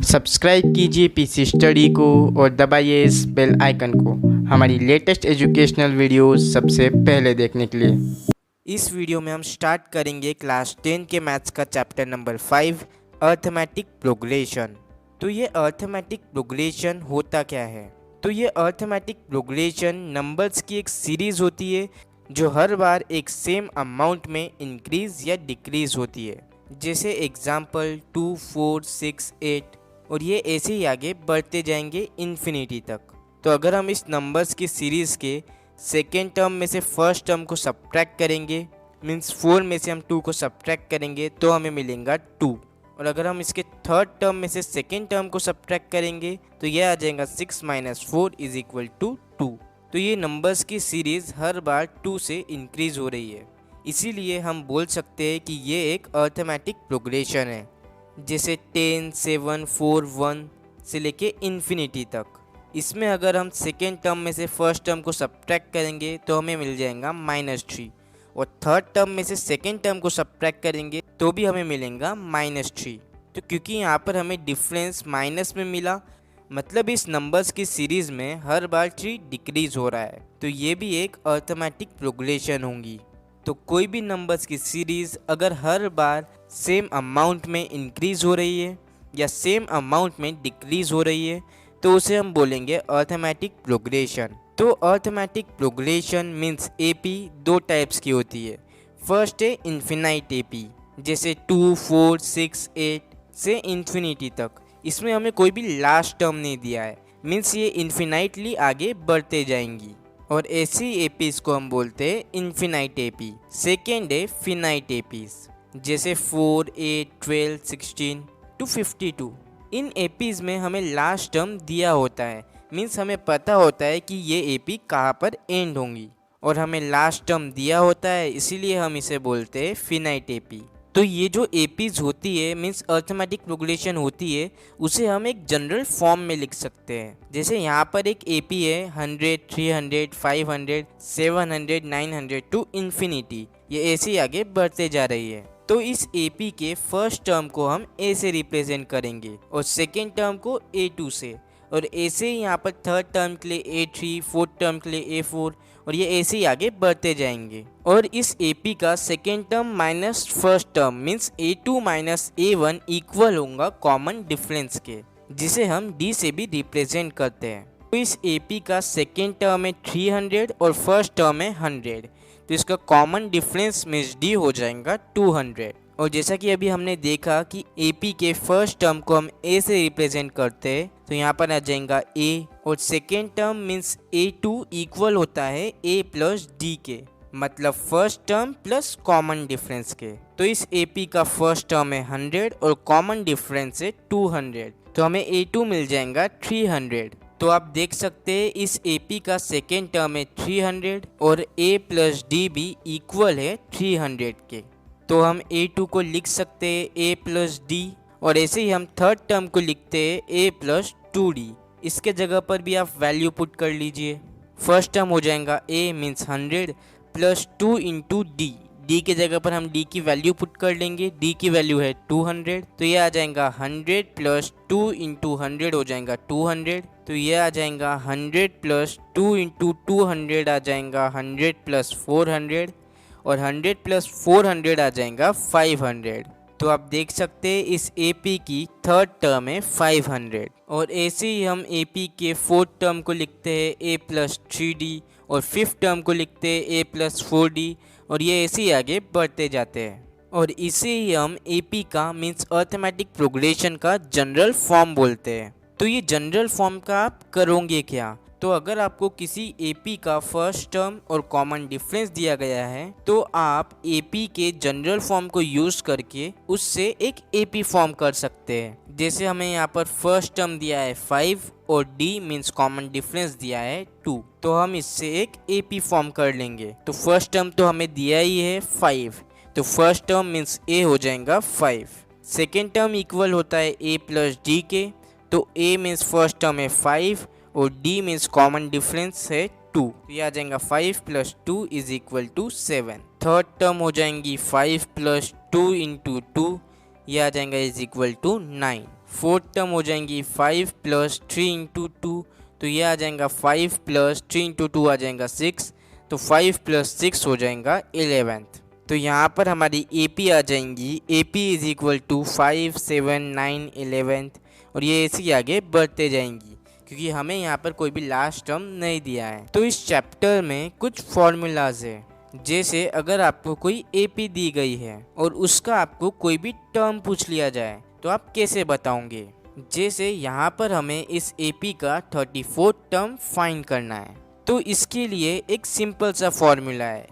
Subscribe कीजिए PC study को और दबाइए इस बेल आइकन को हमारी लेटेस्ट एजुकेशनल वीडियोस सबसे पहले देखने के लिए। इस वीडियो में हम स्टार्ट करेंगे क्लास 10 के मैथ्स का चैप्टर नंबर 5 अर्थमेटिक प्रोग्रेशन। तो ये अर्थमेटिक प्रोग्रेशन होता क्या है? तो ये अर्थमेटिक प्रोग्रेशन नंबर्स की एक सीरीज़ होती है जो हर बार एक सेम अमाउंट में इंक्रीज या डिक्रीज होती है। जैसे एग्जाम्पल 2, 4, 6, 8 और ये ऐसे ही आगे बढ़ते जाएंगे इन्फिनिटी तक। तो अगर हम इस नंबर्स की सीरीज़ के सेकेंड टर्म में से फर्स्ट टर्म को सब्ट्रैक्ट करेंगे, मीन्स 4 में से हम 2 को सब्ट्रैक्ट करेंगे तो हमें मिलेगा 2। और अगर हम इसके थर्ड टर्म में से सेकेंड टर्म को सब्ट्रैक्ट करेंगे तो यह आ जाएगा 6 - 4 = 2। तो ये नंबर्स की सीरीज़ हर बार 2 से इंक्रीज हो रही है, इसीलिए हम बोल सकते हैं कि ये एक अर्थमेटिक प्रोग्रेशन है। जैसे 10, 7, 4, 1 से लेके इन्फिनिटी तक। इसमें अगर हम सेकेंड टर्म में से फर्स्ट टर्म को सब्ट्रैक्ट करेंगे तो हमें मिल जाएगा -3, और थर्ड टर्म में से सेकेंड टर्म को सब्ट्रैक्ट करेंगे तो भी हमें मिलेगा -3। तो क्योंकि यहाँ पर हमें डिफरेंस माइनस में मिला, मतलब इस नंबर्स की सीरीज़ में हर बार 3 डिक्रीज हो रहा है, तो ये भी एक अर्थमेटिक प्रोग्रेशन होंगी। तो कोई भी नंबर्स की सीरीज़ अगर हर बार सेम अमाउंट में इंक्रीज हो रही है या सेम अमाउंट में डिक्रीज हो रही है तो उसे हम बोलेंगे अर्थमेटिक प्रोग्रेशन। तो अर्थमेटिक प्रोग्रेशन मीन्स एपी दो टाइप्स की होती है। फर्स्ट है इन्फिनाइट एपी, जैसे 2, 4, 6, 8 से इन्फिनिटी तक। इसमें हमें कोई भी लास्ट टर्म नहीं दिया है, मीन्स ये इन्फिनाइटली आगे बढ़ते जाएंगी, और ऐसी एपीज को हम बोलते हैं इन्फिनाइट एपी। सेकेंड है फिनाइट एपीज, जैसे 4, 8, 12, 16 to 52। इन एपीज में हमें लास्ट टर्म दिया होता है, मीन्स हमें पता होता है कि ये एपी कहाँ पर एंड होंगी, और हमें लास्ट टर्म दिया होता है, इसीलिए हम इसे बोलते हैं फिनाइट एपी। तो ये जो एपीज होती है मीन्स अर्थमेटिक प्रोग्रेशन होती है, उसे हम एक जनरल फॉर्म में लिख सकते हैं। जैसे यहाँ पर एक एपी है 100, 300, 500, 700, 900 टू इन्फिनिटी, ये ऐसे ही आगे बढ़ते जा रही है। तो इस एपी के फर्स्ट टर्म को हम ए से रिप्रेजेंट करेंगे और सेकेंड टर्म को A2 से, और ऐसे ही यहाँ पर थर्ड टर्म के लिए A3, फोर्थ टर्म के लिए A4, और ये ऐसे ही आगे बढ़ते जाएंगे। और इस एपी का second term minus first term means A2 - A1 equal होगा कॉमन डिफरेंस के, जिसे हम D से भी रिप्रेजेंट करते हैं। तो इस एपी का सेकेंड टर्म है 300 और फर्स्ट टर्म है 100, तो इसका कॉमन डिफरेंस मीन्स D हो जाएगा 200। और जैसा कि अभी हमने देखा कि AP के फर्स्ट टर्म को हम A से रिप्रेजेंट करते हैं, तो यहाँ पर आ जाएगा A, और second term means A2 equal होता है A + D के, मतलब first term plus common difference के। तो इस AP का फर्स्ट टर्म है 100 और कॉमन डिफरेंस है 200, तो हमें A2 मिल जाएगा 300। तो आप देख सकते हैं इस AP का सेकेंड टर्म है 300 और A + D भी इक्वल है 300 के, तो हम A2 को लिख सकते हैं A + D, और ऐसे ही हम थर्ड टर्म को लिखते हैं A + 2D। इसके जगह पर भी आप वैल्यू पुट कर लीजिए। फर्स्ट टर्म हो जाएगा A मीन्स 100 + 2 × D। D के जगह पर हम D की वैल्यू पुट कर लेंगे, D की वैल्यू है 200, तो ये आ जाएगा 100 + 2 × 100 हो जाएगा 200, तो ये आ जाएगा 100 + 2 × 200 आ जाएगा 100 + 400, और 100 + 400 आ जाएगा 500। तो आप देख सकते हैं इस AP की थर्ड टर्म है 500, और ऐसे ही हम AP के फोर्थ टर्म को लिखते हैं A + 3D, और फिफ्थ टर्म को लिखते हैं A + 4D, और ये ऐसे ही आगे बढ़ते जाते हैं। और इसे ही हम AP का मीन्स अर्थमेटिक प्रोग्रेशन का जनरल फॉर्म बोलते हैं। तो ये जनरल फॉर्म का आप करोगे क्या? तो अगर आपको किसी AP का फर्स्ट टर्म और कॉमन डिफरेंस दिया गया है तो आप AP के जनरल फॉर्म को यूज करके उससे एक AP फॉर्म कर सकते हैं। जैसे हमें यहाँ पर फर्स्ट टर्म दिया है 5 और D मीन्स कॉमन डिफरेंस दिया है 2, तो हम इससे एक AP फॉर्म कर लेंगे। तो फर्स्ट टर्म तो हमें दिया ही है 5, तो फर्स्ट टर्म मीन्स A हो जाएगा 5। सेकेंड टर्म इक्वल होता है A + D के, तो A मीन्स फर्स्ट टर्म है 5 और D मीन्स कॉमन डिफरेंस है 2, तो ये आ जाएगा 5 + 2 = 7। थर्ड टर्म हो जाएंगी 5 + 2 × 2, ये आ जाएगा = 9। फोर्थ टर्म हो जाएंगी 5 प्लस 3 इंटू टू, तो ये आ जाएगा 5 प्लस 3 इंटू टू आ जाएगा 6, तो 5 प्लस 6 हो जाएगा 11th। तो यहाँ पर हमारी AP आ जाएंगी, AP is equal to 5 7 9 11th, और ये इसी आगे बढ़ते जाएंगी क्योंकि हमें यहाँ पर कोई भी लास्ट टर्म नहीं दिया है। तो इस चैप्टर में कुछ फॉर्मूलाज है, जैसे अगर आपको कोई AP दी गई है और उसका आपको कोई भी टर्म पूछ लिया जाए तो आप कैसे बताओगे। जैसे यहाँ पर हमें इस AP का 34 टर्म फाइंड करना है, तो इसके लिए एक सिंपल सा फॉर्मूला है,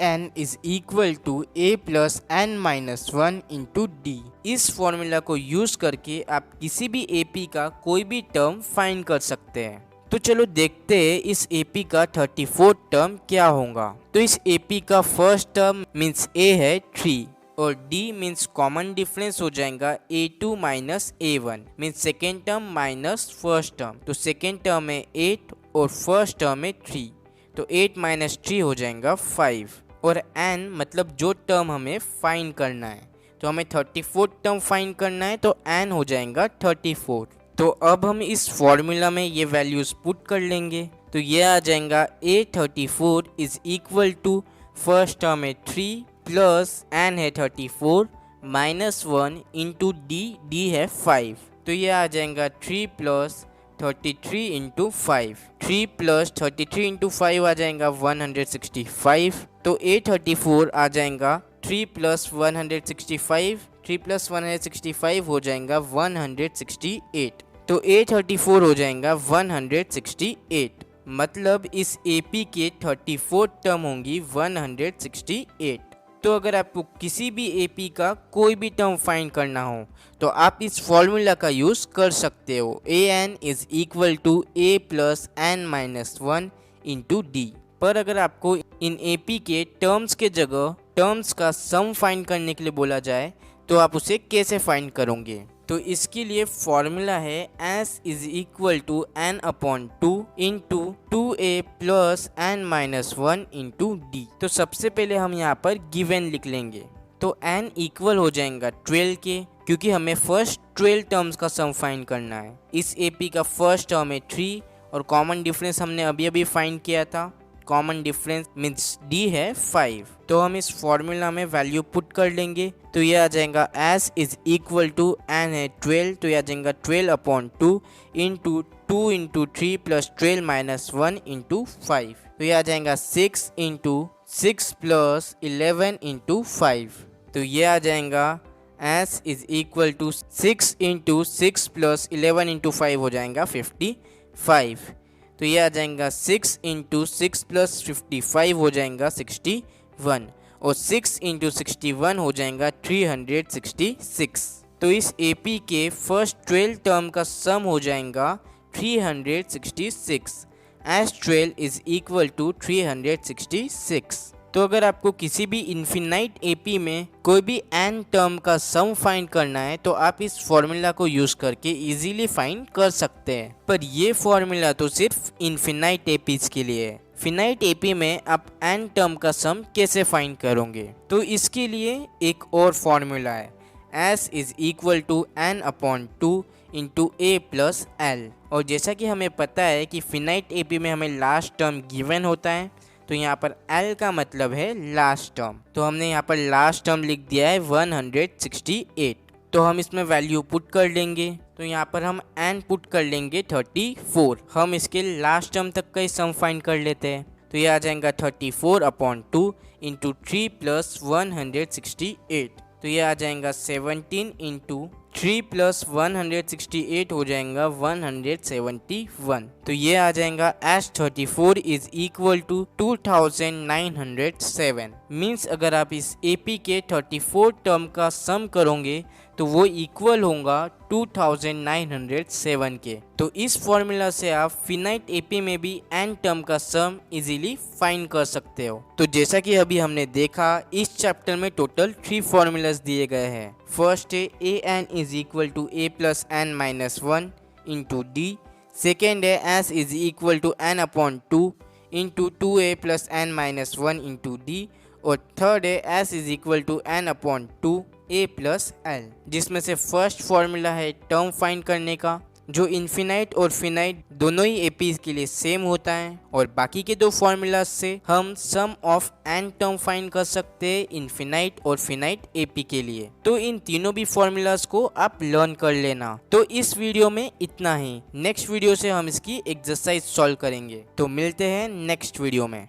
an is equal to a plus n minus one into d. इस फॉर्मूला को यूज करके आप किसी भी AP का कोई भी टर्म फाइंड कर सकते हैं। तो चलो देखते हैं इस AP का 34 टर्म क्या होगा। तो इस AP का फर्स्ट टर्म मीन्स a है 3 और d मीन्स कॉमन डिफरेंस हो जाएगा a2 minus a1 means second term minus first term. तो सेकेंड टर्म है 8 और फर्स्ट टर्म है 3, तो 8 माइनस 3 हो जाएगा 5, और n मतलब जो टर्म हमें फाइंड करना है, तो हमें 34 टर्म फाइंड करना है तो n हो जाएगा 34। तो अब हम इस फॉर्मूला में ये वैल्यूज पुट कर लेंगे, तो ये आ जाएगा a34 is equal to first term है 3 प्लस n है 34 माइनस 1 इंटू डी है 5, तो ये आ जाएगा 3 प्लस 33 इंटू 5, 3 प्लस 33 इंटू 5 आ जाएगा 165, तो a34 आ जाएगा 3 प्लस 165, 3 प्लस 165 हो जाएगा 168, तो a34 हो जाएगा 168, मतलब इस AP के 34 टर्म होंगी 168। तो अगर आपको किसी भी AP का कोई भी टर्म फाइंड करना हो तो आप इस फॉर्मूला का यूज़ कर सकते हो, an is equal to a plus n minus one into d. पर अगर आपको इन AP के टर्म्स के जगह टर्म्स का सम फाइंड करने के लिए बोला जाए तो आप उसे कैसे फाइंड करोगे। तो इसके लिए फॉर्मूला है s is equal to n upon 2 into 2a plus n minus one into d. तो सबसे पहले हम यहाँ पर गिवन लिख लेंगे, तो n इक्वल हो जाएगा 12 के, क्योंकि हमें फर्स्ट 12 टर्म्स का सम फाइंड करना है। इस AP का फर्स्ट टर्म है 3 और कॉमन डिफरेंस हमने अभी अभी फाइंड किया था, कॉमन डिफरेंस मीन्स d है 5, तो हम इस फॉर्मूला में वैल्यू पुट कर लेंगे, तो ये आ जाएगा s is equal to n है 12, तो ये आ जाएगा 12 upon 2 into 2 into 3 plus 12 minus 1 into 5, तो ये आ जाएगा 6 इंटू 6 प्लस 11 इंटू 5, तो ये आ जाएगा s is equal to 6 into 6 plus 11 into 5 हो जाएगा 55, तो ये आ जाएगा 6 इंटू 6 प्लस 55 हो जाएगा 61, और 6 इंटू 61 हो जाएगा 366। तो इस AP के फर्स्ट 12 टर्म का सम हो जाएगा 366, एस 12 इज इक्वल टू 366। तो अगर आपको किसी भी इन्फिनाइट AP में कोई भी n टर्म का सम फाइंड करना है तो आप इस फॉर्मूला को यूज करके इजीली फाइंड कर सकते हैं। पर ये फॉर्मूला तो सिर्फ इन्फिनाइट APs के लिए है, फिनाइट AP में आप n टर्म का सम कैसे फाइंड करोगे। तो इसके लिए एक और फॉर्मूला है, s is equal to n upon 2 into a plus l, और जैसा कि हमें पता है कि फिनाइट AP में हमें लास्ट टर्म गिवन होता है, तो यहाँ पर L का मतलब है लास्ट टर्म, तो हमने यहाँ पर लास्ट टर्म लिख दिया है 168, तो हम इसमें वैल्यू पुट कर लेंगे, तो यहाँ पर हम n पुट कर लेंगे 34। हम इसके लास्ट टर्म तक का ही सम फाइंड कर लेते हैं, तो ये आ जाएगा 34 अपॉन 2 इंटू 3 प्लस 168, तो ये आ जाएगा 17 इंटू 3 प्लस 168 हो जाएगा 171, तो ये आ जाएगा S34 is equal to 2907। Means अगर आप इस AP के 34 टर्म का सम करोगे तो वो इक्वल होगा 2907 के। तो इस फॉर्मूला से आप फिनाइट AP में भी n टर्म का सम इजीली फाइंड कर सकते हो। तो जैसा कि अभी हमने देखा, इस चैप्टर में टोटल 3 फॉर्मूलाज दिए गए हैं। फर्स्ट है an is equal to a plus n minus one into d. Second है s is equal to n upon 2 into 2a plus n minus one into d. और थर्ड है s is equal to n upon 2 a plus L, जिसमें से first formula है term find करने का, जो infinite और फिनाइट दोनों ही एपीज के लिए सेम होता है, और बाकी के दो फॉर्मूलाज से हम सम ऑफ एन टर्म फाइंड कर सकते हैं इन्फिनाइट और फिनाइट एपी के लिए। तो इन तीनों भी फॉर्मूलाज को आप लर्न कर लेना। तो इस वीडियो में इतना ही, नेक्स्ट वीडियो से हम इसकी एक्सरसाइज सॉल्व करेंगे। तो मिलते हैं नेक्स्ट वीडियो में।